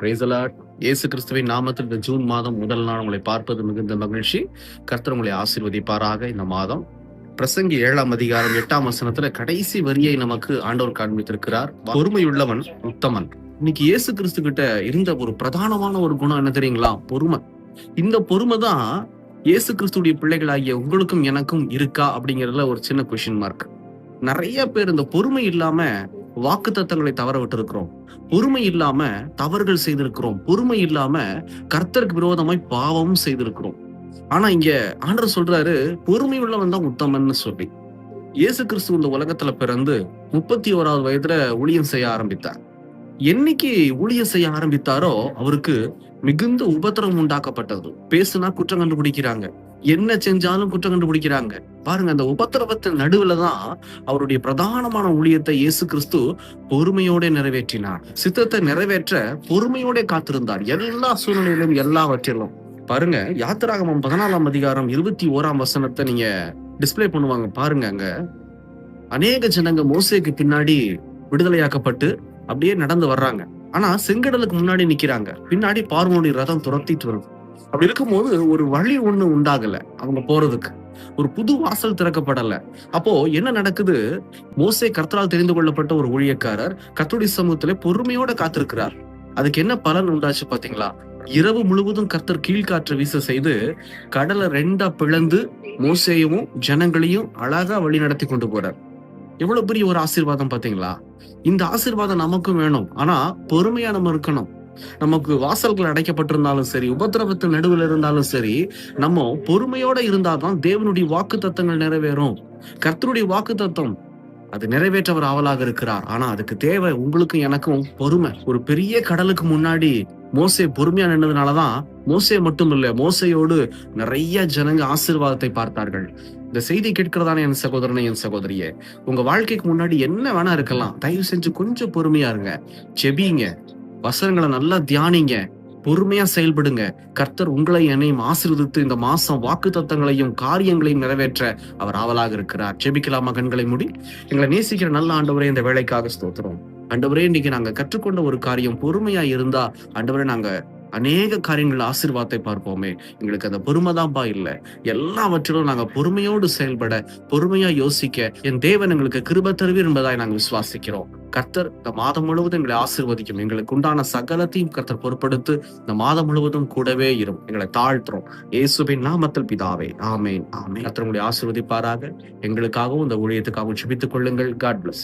Praise the Lord. இயேசு கிறிஸ்துவின் நாமத்தில் இந்த ஜூன் மாதம் முதல் நாள் உங்களை பார்ப்பது மிகுந்த மகிழ்ச்சி. கர்த்தர் உங்களை ஆசீர்வதிப்பாராக. இந்த மாதம் பிரசங்கி 7ஆம் அதிகாரம் 8ஆம் வசனத்துல கடைசி வரியை நமக்கு ஆண்டவர் காண்பித்திருக்கிறார். பொறுமையுள்ளவன் உத்தமன். இன்னைக்கு இயேசு கிறிஸ்து கிட்ட இருந்த ஒரு பிரதானமான ஒரு குணம் என்ன தெரியுங்களா? பொறுமை. இந்த பொறுமை தான் இயேசு கிறிஸ்துடைய பிள்ளைகளாகிய உங்களுக்கும் எனக்கும் இருக்கா அப்படிங்கறதுல ஒரு சின்ன கொஸ்டின் மார்க். நிறைய பேர் இந்த பொறுமை இல்லாம வாக்குத்தத்தங்களை தவற விட்டு இருக்கிறோம். பொறுமை இல்லாம தவறுகள் செய்திருக்கிறோம். பொறுமை இல்லாம கர்த்தருக்கு விரோதமாய் பாவமும் செய்திருக்கிறோம். ஆனா இங்க ஆண்டவர் சொல்றாரு, பொறுமை உள்ளவன் தான் உத்தமன்னு சொல்லி. இயேசு கிறிஸ்து இந்த உலகத்துல பிறந்து 31வது வயதுல ஊழியம் செய்ய ஆரம்பித்தார். என்னைக்கு ஊழியம் செய்ய ஆரம்பித்தாரோ அவருக்கு மிகுந்த உபத்திரவம் உண்டாக்கப்பட்டது. பேசுனா குற்றம் கண்டுபிடிக்கிறாங்க, என்ன செஞ்சாலும் குற்றம் கண்டுபிடிக்கிறாங்க. பாருங்க, அந்த உபத்திரவத்தின் நடுவுலதான் அவருடைய பிரதானமான ஊழியத்தை இயேசு கிறிஸ்து பொறுமையோட நிறைவேற்றினார். சித்தத்தை நிறைவேற்ற பொறுமையோட காத்திருந்தார், எல்லா சூழ்நிலையிலும் எல்லாவற்றிலும். பாருங்க, யாத்திராகமம் 14ஆம் அதிகாரம் 21ஆம் வசனத்தை நீங்க டிஸ்பிளே பண்ணுவாங்க பாருங்க. அங்க அநேக ஜனங்க மோசேக்கு பின்னாடி விடுதலையாக்கப்பட்டு அப்படியே நடந்து வர்றாங்க. ஆனா செங்கடலுக்கு முன்னாடி நிக்கிறாங்க, பின்னாடி பார்வோனுடைய ரதம் துரத்திட்டு வருது. அப்படி இருக்கும்போது ஒரு வழி ஒண்ணு உண்டாகல அவங்க போறதுக்கு, ஒரு புது வாசல் திறக்கப்படல. அப்போ என்ன நடக்குது? மோசே கர்த்தரால் தெரிந்து கொள்ளப்பட்ட ஒரு ஊழியக்காரர் கர்த்தருடைய சமூகத்துல பொறுமையோட காத்திருக்கிறார். அதுக்கு என்ன பலன் உண்டாச்சு பாத்தீங்களா? இரவு முழுவதும் கர்த்தர் கீழ்காற்று வீச செய்து கடலை 2ஆ பிளந்து மோசேயும் ஜனங்களையும் அழகா வழி நடத்தி கொண்டு போறார். எவ்வளவு பெரிய ஒரு ஆசீர்வாதம் பாத்தீங்களா? இந்த ஆசீர்வாதம் நமக்கும் வேணும். ஆனா பொறுமையா நம்ம இருக்கணும். நமக்கு வாசல்கள் அடைக்கப்பட்டிருந்தாலும் சரி, உபத்திரவத்தின் நடுவில் இருந்தாலும் சரி, நம்ம பொறுமையோட இருந்தாதான் தேவனுடைய வாக்கு தத்தங்கள் நிறைவேறும். கர்த்தருடைய வாக்கு தத்தம் அது நிறைவேற்றவர் ஆவலாக இருக்கிறார். ஆனா அதுக்கு தேவை உங்களுக்கும் எனக்கும் பொறுமை. ஒரு பெரிய கடலுக்கு முன்னாடி மோசே பொறுமையா நின்றதுனாலதான் மோசே மட்டும் இல்ல, மோசையோடு நிறைய ஜனங்க ஆசீர்வாதத்தை பார்த்தார்கள். இந்த செய்தி கேட்கிறதான என் சகோதரனை, என் சகோதரியே, உங்க வாழ்க்கைக்கு முன்னாடி என்ன வேணா இருக்கலாம். தயவு செஞ்சு கொஞ்சம் பொறுமையா இருங்க, செபிங்க, வசனங்களை நல்லா தியானிங்க, பொறுமையா செயல்படுங்க. கர்த்தர் உங்களை என்னையும் ஆசீர்வதித்து இந்த மாசம் வாக்கு தத்தங்களையும் காரியங்களையும் நிறைவேற்ற அவர் ஆவலாக இருக்கிறார். ஜெபிக்கலாமா? கண்களை மூடி. எங்களை நேசிக்கிற நல்ல ஆண்டவரே, இந்த வேலைக்காக ஸ்தோத்திரம். ஆண்டவரே, இன்னைக்கு நாங்க கற்றுக்கொண்ட ஒரு காரியம் பொறுமையா இருந்தா ஆண்டவரே நாங்க அநேக காரியங்கள் ஆசீர்வாதத்தை பார்ப்போமே. எங்களுக்கு அந்த பொறுமைதான்பா இல்ல. எல்லாவற்றிலும் நாங்க பொறுமையோடு செயல்பட, பொறுமையா யோசிக்க என் தேவன் எங்களுக்கு கிருபை தருவீர் என்பதாய் நாங்கள் விசுவாசிக்கிறோம். கர்த்தர் இந்த மாதம் முழுவதும் எங்களை ஆசீர்வதிக்கும். எங்களுக்கு உண்டான சகலத்தையும் கர்த்தர் பொறுப்படுத்து இந்த மாதம் முழுவதும் கூடவே இரும். எங்களை தாழ்த்துறோம் இயேசுவின் நாமத்தில் பிதாவே, ஆமேன், ஆமேன். கர்த்தர் உங்களை ஆசீர்வதிப்பாராக. எங்களுக்காகவும் இந்த ஊழியத்துக்காகவும் ஜெபித்துக் கொள்ளுங்கள். God plus.